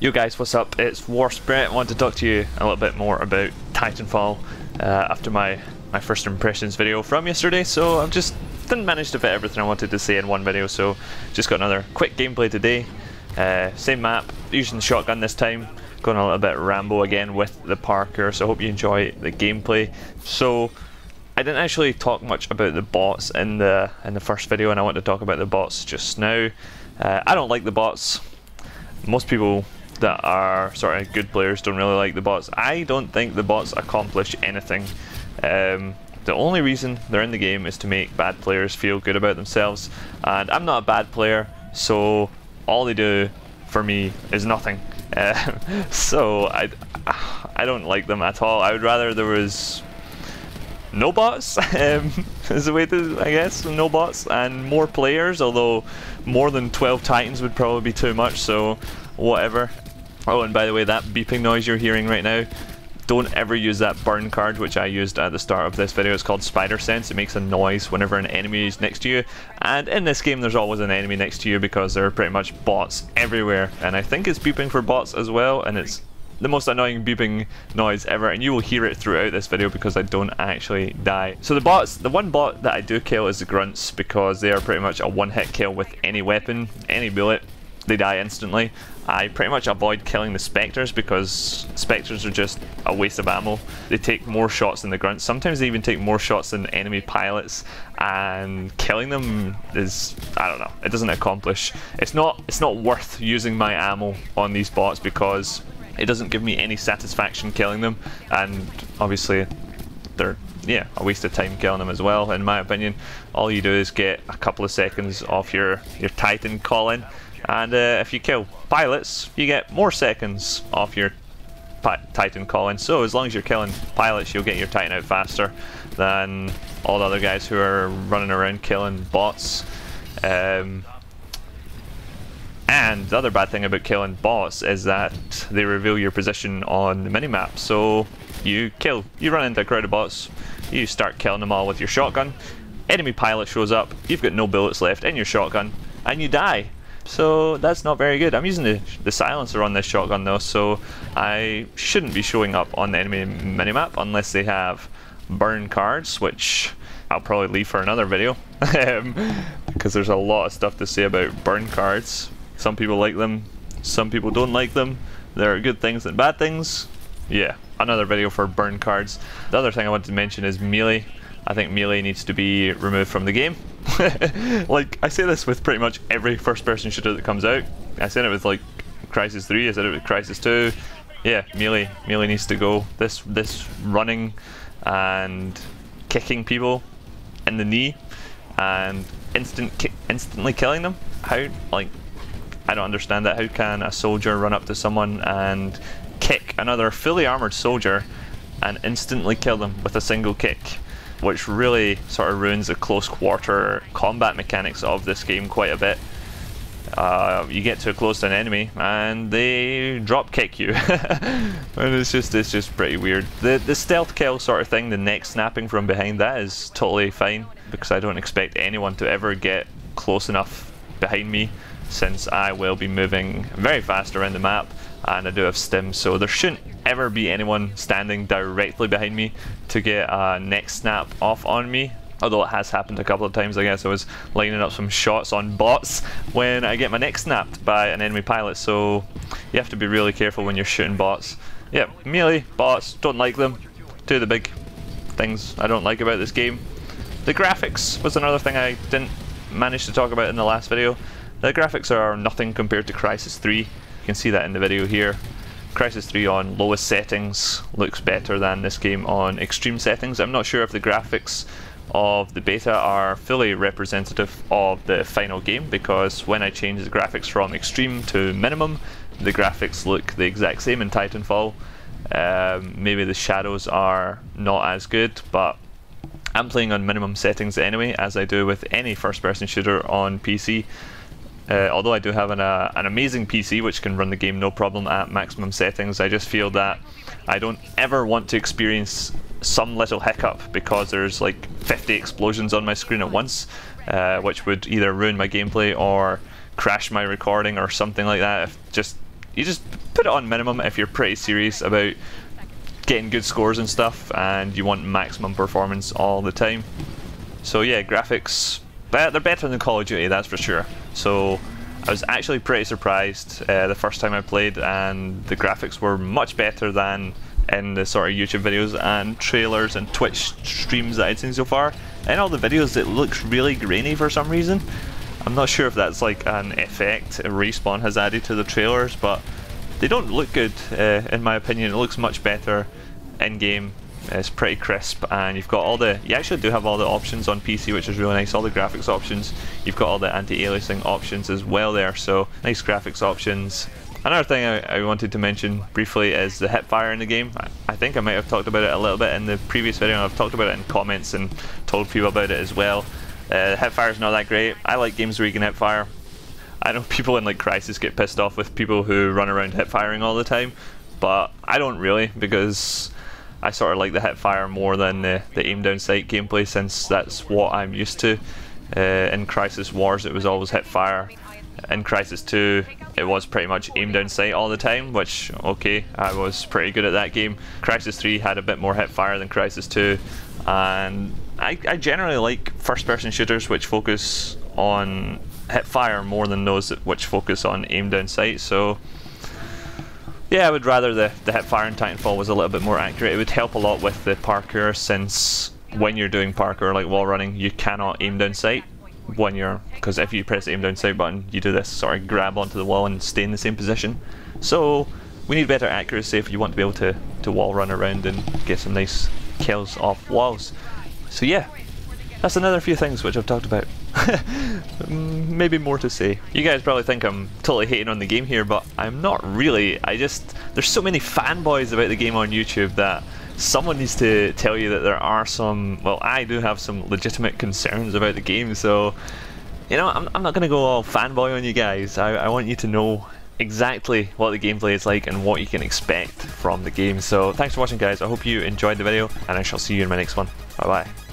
Yo guys, what's up? It's WarSpirit. I want to talk to you a little bit more about Titanfall after my first impressions video from yesterday. So I just didn't manage to fit everything I wanted to say in one video, so just got another quick gameplay today. Same map, using the shotgun this time, going a little bit Rambo again with the Parkour, so I hope you enjoy the gameplay. So I didn't actually talk much about the bots in the first video, and I want to talk about the bots just now. I don't like the bots. Most people that are sort of good players don't really like the bots. I don't think the bots accomplish anything. The only reason they're in the game is to make bad players feel good about themselves, and I'm not a bad player, so all they do for me is nothing. So I don't like them at all. I would rather there was no bots, is the way to, I guess, no bots, and more players, although more than 12 Titans would probably be too much, so whatever. Oh, and by the way, that beeping noise you're hearing right now, don't ever use that burn card, which I used at the start of this video. It's called Spider Sense. It makes a noise whenever an enemy is next to you, and in this game there's always an enemy next to you because there are pretty much bots everywhere, and I think it's beeping for bots as well, and it's the most annoying beeping noise ever, and you will hear it throughout this video because I don't actually die. So the bots, the one bot that I do kill is the grunts, because they are pretty much a one-hit kill with any weapon, any bullet. They die instantly. I pretty much avoid killing the specters because specters are just a waste of ammo. They take more shots than the grunts. Sometimes they even take more shots than enemy pilots, and killing them is, I don't know, it doesn't accomplish. It's not worth using my ammo on these bots because it doesn't give me any satisfaction killing them, and obviously they're a waste of time killing them as well, in my opinion. All you do is get a couple of seconds off your Titan call-in, and if you kill pilots you get more seconds off your Titan call-in. So as long as you're killing pilots, you'll get your Titan out faster than all the other guys who are running around killing bots. And the other bad thing about killing bots is that they reveal your position on the minimap. So you run into a crowd of bots, you start killing them all with your shotgun, enemy pilot shows up, you've got no bullets left in your shotgun, and you die. So that's not very good. I'm using the silencer on this shotgun though, so I shouldn't be showing up on the enemy minimap unless they have burn cards, which I'll probably leave for another video because there's a lot of stuff to say about burn cards. Some people like them, some people don't like them. There are good things and bad things. Yeah, another video for burn cards. The other thing I wanted to mention is melee. I think melee needs to be removed from the game. Like, I say this with pretty much every first-person shooter that comes out. I said it with like Crysis 3, I said it with Crysis 2. Yeah, melee needs to go. This running and kicking people in the knee and instantly killing them. How, like, I don't understand that. How can a soldier run up to someone and kick another fully armored soldier and instantly kill them with a single kick? Which really sort of ruins the close quarter combat mechanics of this game quite a bit. You get too close to an enemy and they drop kick you. And it's just pretty weird. The stealth kill sort of thing, the neck snapping from behind, that is totally fine because I don't expect anyone to ever get close enough behind me, since I will be moving very fast around the map and I do have stim, so there shouldn't ever be anyone standing directly behind me to get a neck snap off on me. Although it has happened a couple of times. I guess I was lining up some shots on bots when I get my neck snapped by an enemy pilot, so you have to be really careful when you're shooting bots. Yeah, melee, bots, don't like them. Two of the big things I don't like about this game. The graphics was another thing I didn't manage to talk about in the last video. The graphics are nothing compared to Crysis 3. You can see that in the video here. Crysis 3 on lowest settings looks better than this game on extreme settings. I'm not sure if the graphics of the beta are fully representative of the final game, because when I change the graphics from extreme to minimum, the graphics look the exact same in Titanfall. Maybe the shadows are not as good, but I'm playing on minimum settings anyway, as I do with any first-person shooter on PC. Although I do have an amazing PC which can run the game no problem at maximum settings, I just feel that I don't ever want to experience some little hiccup because there's like 50 explosions on my screen at once, which would either ruin my gameplay or crash my recording or something like that. If just you just put it on minimum if you're pretty serious about getting good scores and stuff and you want maximum performance all the time. So yeah, graphics, they're better than Call of Duty, that's for sure. So I was actually pretty surprised the first time I played, and the graphics were much better than in the sort of YouTube videos and trailers and Twitch streams that I'd seen so far. In all the videos it looks really grainy for some reason. I'm not sure if that's like an effect Respawn has added to the trailers, but they don't look good in my opinion. It looks much better in game. It's pretty crisp, and you've got all the, you actually do have all the options on PC, which is really nice, all the graphics options. You've got all the anti-aliasing options as well there, so nice graphics options. Another thing I wanted to mention briefly is the hipfire in the game. I think I might have talked about it a little bit in the previous video, and I've talked about it in comments and told people about it as well. Hipfire is not that great. I like games where you can hipfire. I know people in like Crysis get pissed off with people who run around hipfiring all the time, but I don't really, because I sort of like the hipfire more than the aim down sight gameplay, since that's what I'm used to. In Crysis Wars it was always hipfire. In Crysis 2 it was pretty much aim down sight all the time, which, okay, I was pretty good at that game. Crysis 3 had a bit more hipfire than Crysis 2, and I generally like first person shooters which focus on hipfire more than those which focus on aim down sight. So yeah, I would rather the hipfire in Titanfall was a little bit more accurate. It would help a lot with the parkour, since when you're doing parkour like wall running, you cannot aim down sight when you're, because if you press the aim down sight button you do this sort of grab onto the wall and stay in the same position. So we need better accuracy if you want to be able to wall run around and get some nice kills off walls. So yeah, that's another few things which I've talked about. Maybe more to say. You guys probably think I'm totally hating on the game here, but I'm not really. There's so many fanboys about the game on YouTube that someone needs to tell you that there are some, well, I do have some legitimate concerns about the game. So, you know, I'm not going to go all fanboy on you guys. I want you to know exactly what the gameplay is like and what you can expect from the game. So thanks for watching guys, I hope you enjoyed the video, and I shall see you in my next one. Bye bye.